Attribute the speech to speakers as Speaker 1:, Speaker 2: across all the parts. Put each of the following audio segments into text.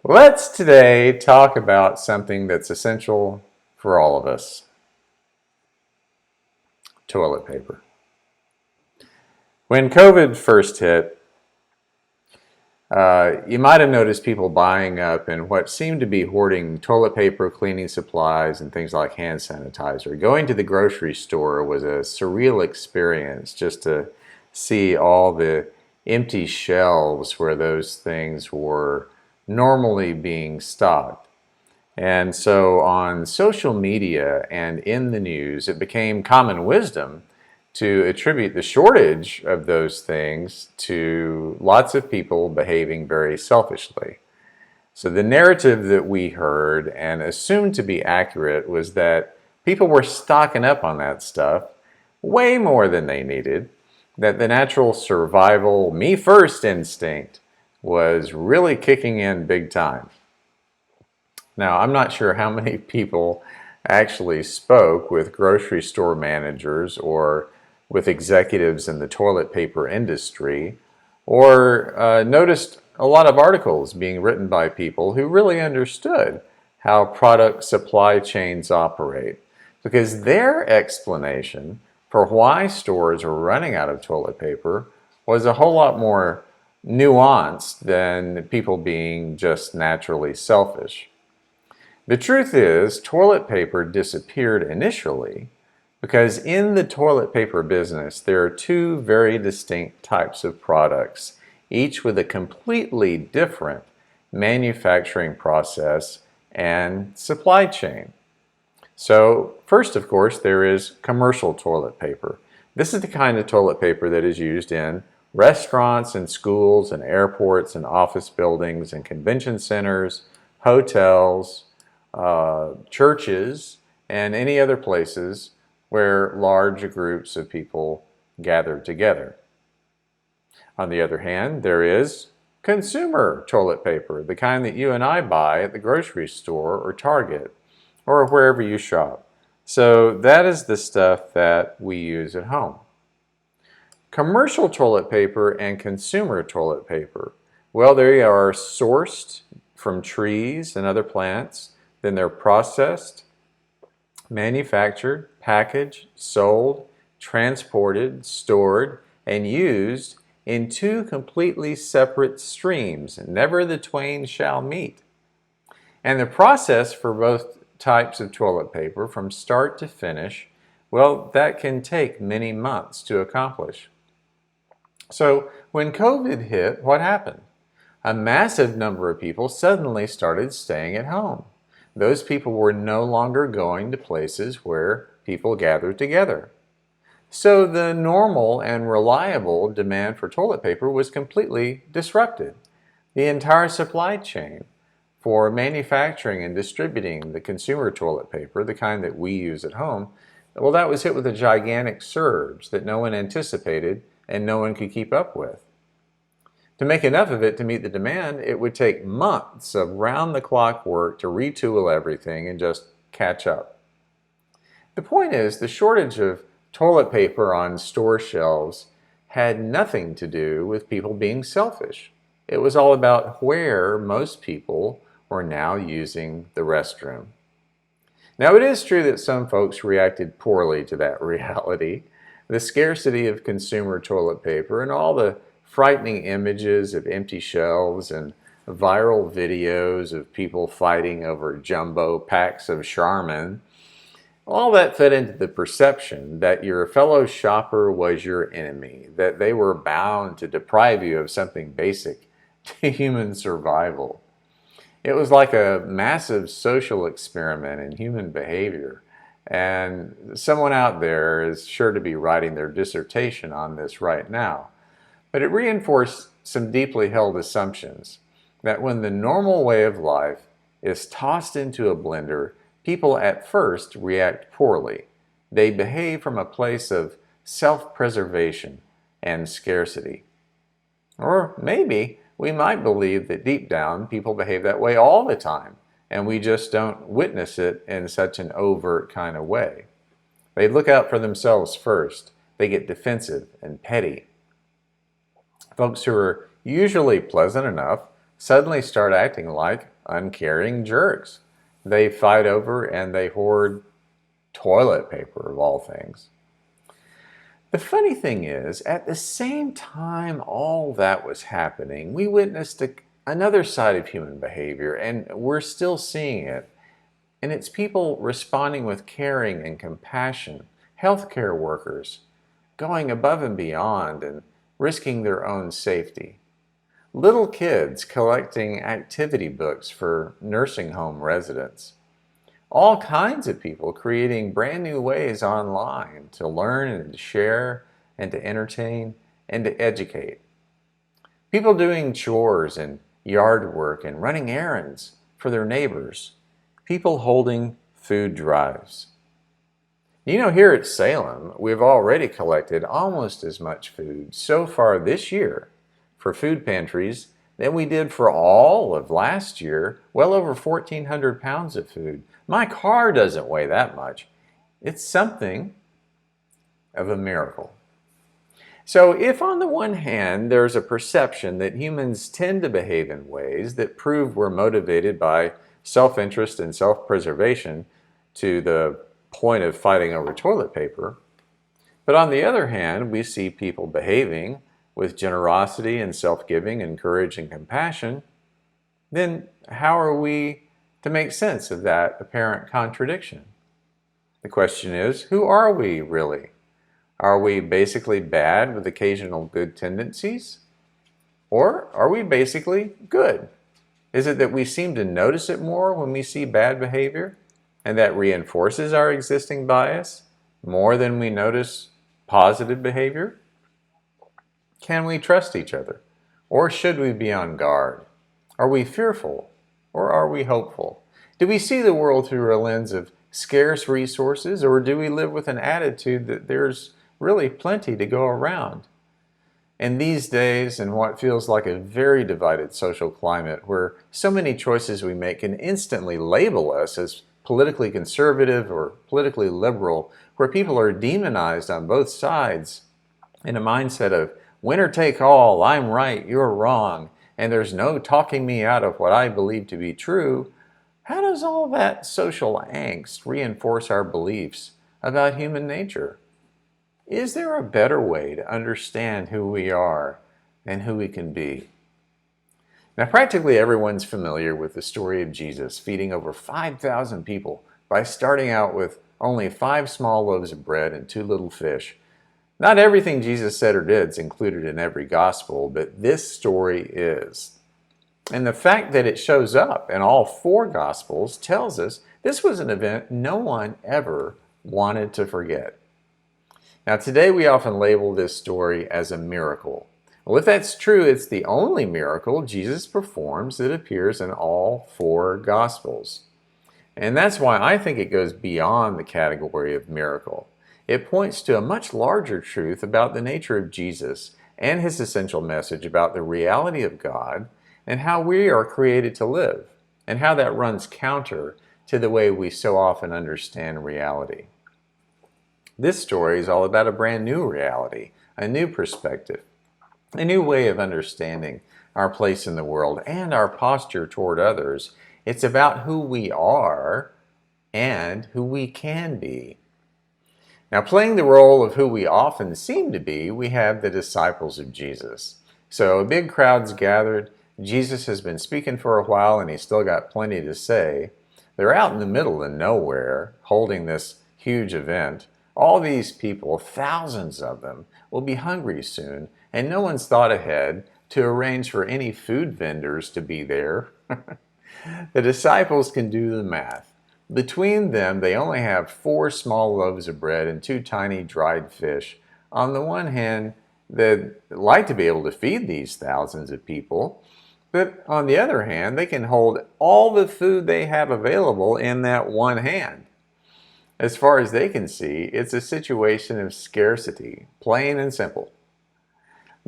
Speaker 1: Let's today talk about something that's essential for all of us: toilet paper. When COVID first hit, you might have noticed people buying up and what seemed to be hoarding toilet paper, cleaning supplies, and things like hand sanitizer. Going to the grocery store was a surreal experience just to see all the empty shelves where those things were normally being stocked. And so on social media and in the news, it became common wisdom to attribute the shortage of those things to lots of people behaving very selfishly. So the narrative that we heard and assumed to be accurate was that people were stocking up on that stuff way more than they needed, that the natural survival, me first instinct was really kicking in big time. Now, I'm not sure how many people actually spoke with grocery store managers or with executives in the toilet paper industry, or noticed a lot of articles being written by people who really understood how product supply chains operate, because their explanation for why stores were running out of toilet paper was a whole lot more nuanced than people being just naturally selfish. The truth is, toilet paper disappeared initially because in the toilet paper business, there are two very distinct types of products, each with a completely different manufacturing process and supply chain. So, first, of course, there is commercial toilet paper. This is the kind of toilet paper that is used in restaurants and schools and airports and office buildings and convention centers, hotels, churches, and any other places where large groups of people gather together. On the other hand, there is consumer toilet paper, the kind that you and I buy at the grocery store or Target or wherever you shop. So that is the stuff that we use at home. Commercial toilet paper and consumer toilet paper, well, they are sourced from trees and other plants. Then they're processed, manufactured, packaged, sold, transported, stored, and used in two completely separate streams. Never the twain shall meet. And the process for both types of toilet paper, from start to finish, well, that can take many months to accomplish. So when COVID hit, what happened? A massive number of people suddenly started staying at home. Those people were no longer going to places where people gathered together. So the normal and reliable demand for toilet paper was completely disrupted. The entire supply chain for manufacturing and distributing the consumer toilet paper, the kind that we use at home, well, that was hit with a gigantic surge that no one anticipated and no one could keep up with. To make enough of it to meet the demand, it would take months of round-the-clock work to retool everything and just catch up. The point is, the shortage of toilet paper on store shelves had nothing to do with people being selfish. It was all about where most people were now using the restroom. Now, it is true that some folks reacted poorly to that reality. The scarcity of consumer toilet paper and all the frightening images of empty shelves and viral videos of people fighting over jumbo packs of Charmin, all that fed into the perception that your fellow shopper was your enemy, that they were bound to deprive you of something basic to human survival. It was like a massive social experiment in human behavior, and someone out there is sure to be writing their dissertation on this right now. But it reinforced some deeply held assumptions that when the normal way of life is tossed into a blender, people at first react poorly. They behave from a place of self-preservation and scarcity. Or maybe we might believe that deep down people behave that way all the time, and we just don't witness it in such an overt kind of way. They look out for themselves first. They get defensive and petty. Folks who are usually pleasant enough suddenly start acting like uncaring jerks. They fight over and they hoard toilet paper, of all things. The funny thing is, at the same time all that was happening, we witnessed another side of human behavior, and we're still seeing it. And it's people responding with caring and compassion, healthcare workers going above and beyond and risking their own safety. Little kids collecting activity books for nursing home residents. All kinds of people creating brand new ways online to learn and to share and to entertain and to educate. People doing chores and yard work and running errands for their neighbors. People holding food drives. Here at Salem, we've already collected almost as much food so far this year for food pantries than we did for all of last year, well over 1,400 pounds of food. My car doesn't weigh that much. It's something of a miracle. So if on the one hand there's a perception that humans tend to behave in ways that prove we're motivated by self-interest and self-preservation to the point of fighting over toilet paper, but on the other hand we see people behaving with generosity and self-giving and courage and compassion, then how are we to make sense of that apparent contradiction? The question is, who are we really? Are we basically bad with occasional good tendencies? Or are we basically good? Is it that we seem to notice it more when we see bad behavior, and that reinforces our existing bias more than we notice positive behavior? Can we trust each other? Or should we be on guard? Are we fearful? Or are we hopeful? Do we see the world through a lens of scarce resources, or do we live with an attitude that there's really plenty to go around? In these days, in what feels like a very divided social climate, where so many choices we make can instantly label us as politically conservative or politically liberal, where people are demonized on both sides in a mindset of winner take all, I'm right, you're wrong, and there's no talking me out of what I believe to be true, how does all that social angst reinforce our beliefs about human nature? Is there a better way to understand who we are and who we can be? Now, practically everyone's familiar with the story of Jesus feeding over 5,000 people by starting out with only 5 small loaves of bread and 2 little fish. Not everything Jesus said or did is included in every gospel, but this story is. And the fact that it shows up in all 4 gospels tells us this was an event no one ever wanted to forget. Now, today we often label this story as a miracle. Well, if that's true, it's the only miracle Jesus performs that appears in all 4 Gospels. And that's why I think it goes beyond the category of miracle. It points to a much larger truth about the nature of Jesus and his essential message about the reality of God and how we are created to live, and how that runs counter to the way we so often understand reality. This story is all about a brand new reality, a new perspective, a new way of understanding our place in the world and our posture toward others. It's about who we are and who we can be. Now, playing the role of who we often seem to be, we have the disciples of Jesus. So a big crowd's gathered. Jesus has been speaking for a while and he's still got plenty to say. They're out in the middle of nowhere holding this huge event. All these people, thousands of them, will be hungry soon, and no one's thought ahead to arrange for any food vendors to be there. The disciples can do the math. Between them, they only have 4 small loaves of bread and 2 tiny dried fish. On the one hand, they'd like to be able to feed these thousands of people, but on the other hand, they can hold all the food they have available in that one hand. As far as they can see, it's a situation of scarcity, plain and simple.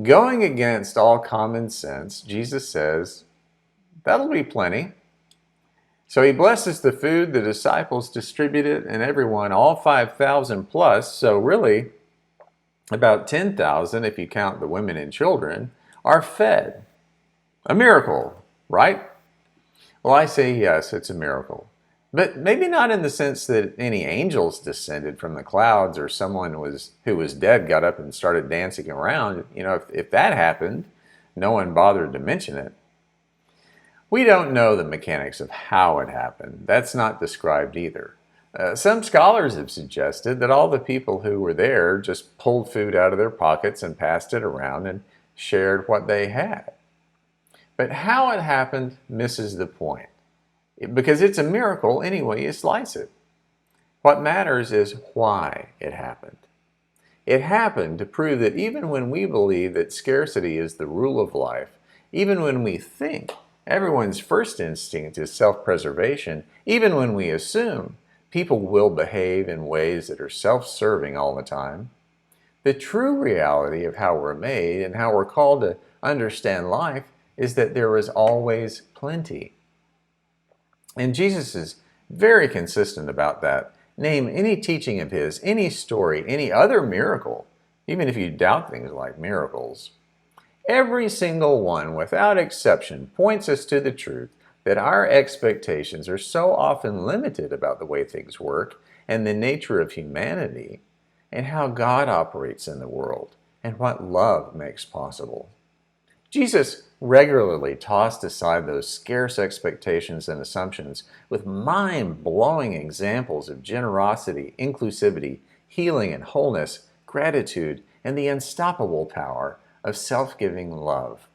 Speaker 1: Going against all common sense, Jesus says, that'll be plenty. So he blesses the food, the disciples distribute it, and everyone, all 5,000 plus, so really about 10,000 if you count the women and children, are fed. A miracle, right? Well, I say yes, it's a miracle. But maybe not in the sense that any angels descended from the clouds or someone who was dead got up and started dancing around. If that happened, no one bothered to mention it. We don't know the mechanics of how it happened. That's not described either. Some scholars have suggested that all the people who were there just pulled food out of their pockets and passed it around and shared what they had. But how it happened misses the point, because it's a miracle any way you slice it. What matters is why it happened. It happened to prove that even when we believe that scarcity is the rule of life, even when we think everyone's first instinct is self-preservation, even when we assume people will behave in ways that are self-serving all the time, the true reality of how we're made and how we're called to understand life is that there is always plenty. And Jesus is very consistent about that. Name any teaching of his, any story, any other miracle, even if you doubt things like miracles. Every single one, without exception, points us to the truth that our expectations are so often limited about the way things work and the nature of humanity and how God operates in the world and what love makes possible. Jesus regularly tossed aside those scarce expectations and assumptions with mind-blowing examples of generosity, inclusivity, healing and wholeness, gratitude, and the unstoppable power of self-giving love.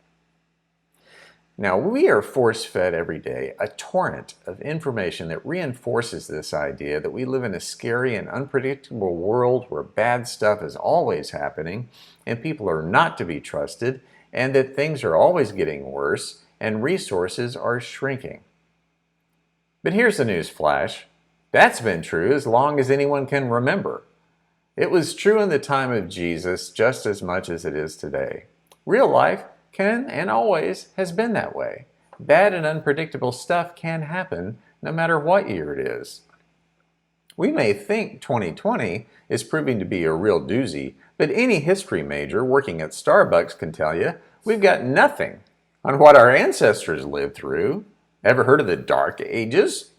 Speaker 1: Now, we are force-fed every day a torrent of information that reinforces this idea that we live in a scary and unpredictable world where bad stuff is always happening and people are not to be trusted, and that things are always getting worse and resources are shrinking. But here's the news flash. That's been true as long as anyone can remember. It was true in the time of Jesus just as much as it is today. Real life can and always has been that way. Bad and unpredictable stuff can happen no matter what year it is. We may think 2020 is proving to be a real doozy, but any history major working at Starbucks can tell you we've got nothing on what our ancestors lived through. Ever heard of the Dark Ages?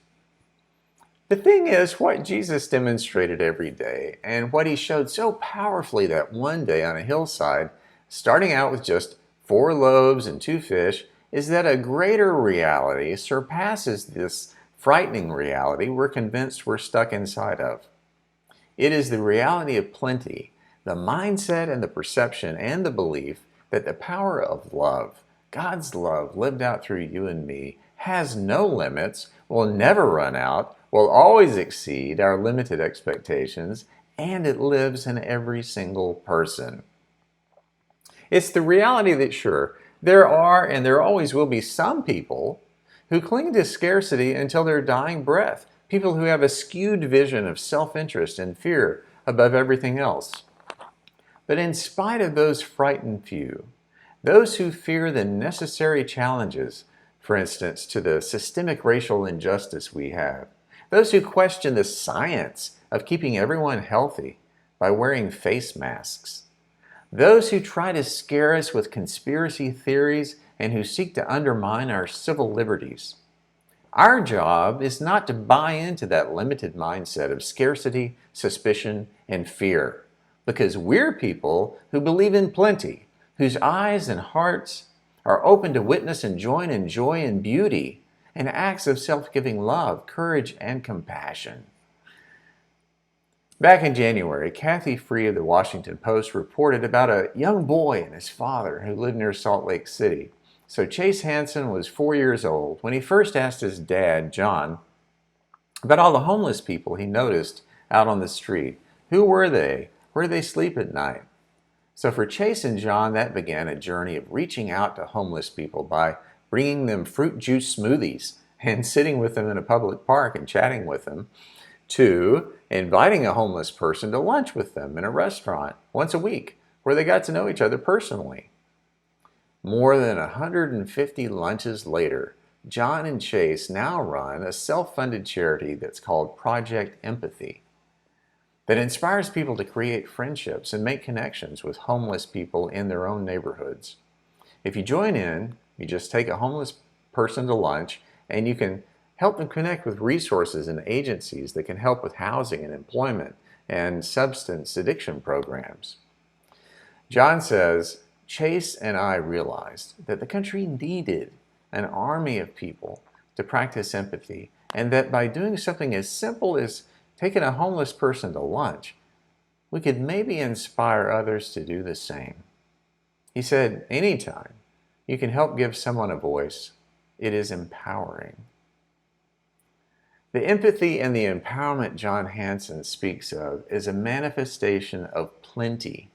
Speaker 1: The thing is, what Jesus demonstrated every day and what he showed so powerfully that one day on a hillside, starting out with just 4 loaves and 2 fish, is that a greater reality surpasses this frightening reality we're convinced we're stuck inside of. It is the reality of plenty, the mindset and the perception and the belief that the power of love, God's love lived out through you and me, has no limits, will never run out, will always exceed our limited expectations, and it lives in every single person. It's the reality that sure, there are and there always will be some people who cling to scarcity until their dying breath, people who have a skewed vision of self-interest and fear above everything else. But in spite of those frightened few, those who fear the necessary challenges, for instance, to the systemic racial injustice we have, those who question the science of keeping everyone healthy by wearing face masks, those who try to scare us with conspiracy theories and who seek to undermine our civil liberties. Our job is not to buy into that limited mindset of scarcity, suspicion, and fear, because we're people who believe in plenty, whose eyes and hearts are open to witness and join in joy and beauty and acts of self-giving love, courage, and compassion. Back in January, Kathy Free of the Washington Post reported about a young boy and his father who lived near Salt Lake City. So Chase Hansen was 4 years old when he first asked his dad, John, about all the homeless people he noticed out on the street. Who were they? Where did they sleep at night? So for Chase and John, that began a journey of reaching out to homeless people by bringing them fruit juice smoothies and sitting with them in a public park and chatting with them, to inviting a homeless person to lunch with them in a restaurant once a week where they got to know each other personally. More than 150 lunches later, John and Chase now run a self-funded charity that's called Project Empathy that inspires people to create friendships and make connections with homeless people in their own neighborhoods. If you join in, you just take a homeless person to lunch, and you can help them connect with resources and agencies that can help with housing and employment and substance addiction programs. John says, Chase and I realized that the country needed an army of people to practice empathy, and that by doing something as simple as taking a homeless person to lunch, we could maybe inspire others to do the same. He said, anytime you can help give someone a voice, it is empowering. The empathy and the empowerment John Hanson speaks of is a manifestation of plenty.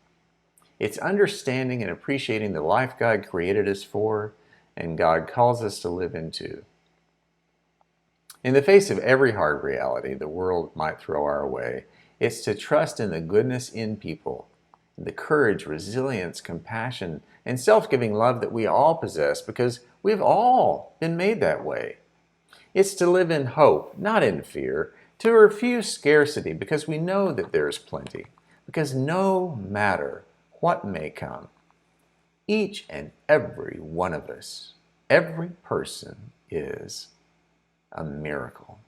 Speaker 1: It's understanding and appreciating the life God created us for and God calls us to live into. In the face of every hard reality the world might throw our way, it's to trust in the goodness in people, the courage, resilience, compassion, and self-giving love that we all possess because we've all been made that way. It's to live in hope, not in fear, to refuse scarcity because we know that there is plenty, because no matter what may come, each and every one of us, every person is a miracle.